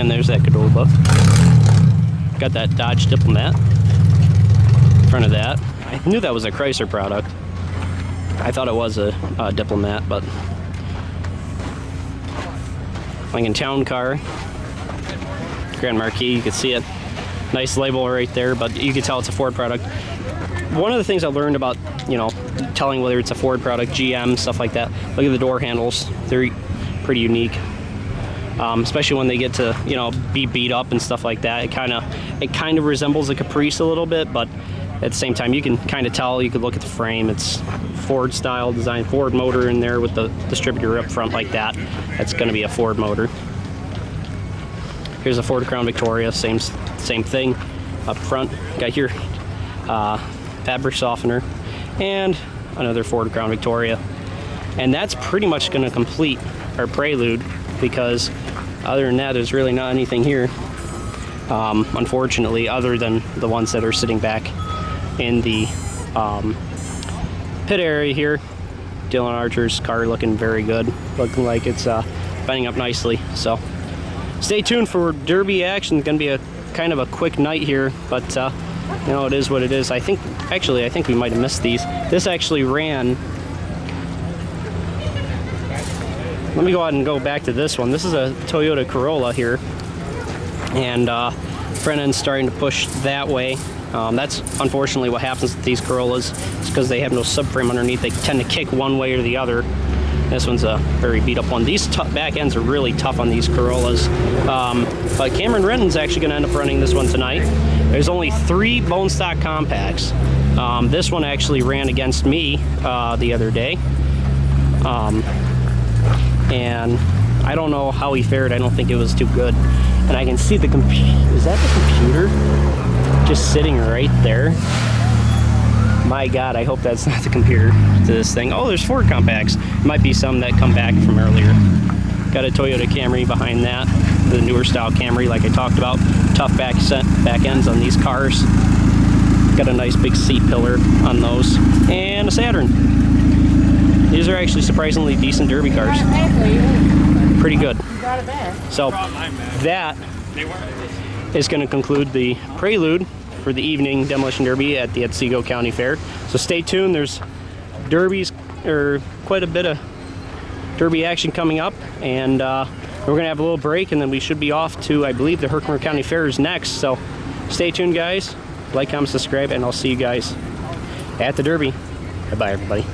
And there's that Cadoba. Got that Dodge Diplomat in front of that. I knew that was a Chrysler product. I thought it was a Diplomat, but Lincoln Town Car, Grand Marquis, you can see it. Nice label right there, but you can tell it's a Ford product. One of the things I learned about, you know, telling whether it's a Ford product, GM, stuff like that, look at the door handles. They're pretty unique. Especially when they get to, you know, be beat up and stuff like that. It kind of resembles a Caprice a little bit, but at the same time, you can kind of tell. You could look at the frame. It's Ford style design, Ford motor in there with the distributor up front like that. That's going to be a Ford motor. Here's a Ford Crown Victoria, same thing up front. Got here fabric softener and another Ford Crown Victoria. And that's pretty much going to complete our Prelude, because other than that, there's really not anything here, unfortunately, other than the ones that are sitting back in the pit area here. Dylan Archer's car looking very good, looking like it's bending up nicely. So stay tuned for Derby action. It's gonna be a kind of a quick night here, but you know, it is what it is. I think we might have missed these. This actually ran. Let me go ahead and go back to this one. This is a Toyota Corolla here, and front end's starting to push that way. That's unfortunately what happens with these Corollas. It's because they have no subframe underneath. They tend to kick one way or the other. This one's a very beat up one. These back ends are really tough on these Corollas. But Cameron Renton's actually going to end up running this one tonight. There's only 3 bone stock compacts. This one actually ran against me the other day. And I don't know how he fared. I don't think it was too good. And I can see the computer. Is that the computer? Just sitting right there. My God, I hope that's not the computer to this thing. Oh, there's 4 compacts. Might be some that come back from earlier. Got a Toyota Camry behind that. The newer style Camry, like I talked about. Tough back ends on these cars. Got a nice big seat pillar on those. And a Saturn. These are actually surprisingly decent Derby cars. Pretty good. So that is going to conclude the Prelude for the evening Demolition Derby at the Otsego County Fair. So stay tuned. There's derbies, or quite a bit of Derby action coming up, and we're going to have a little break, and then we should be off to, I believe, the Herkimer County Fair is next. So stay tuned, guys. Like, comment, subscribe, and I'll see you guys at the Derby. Bye-bye, everybody.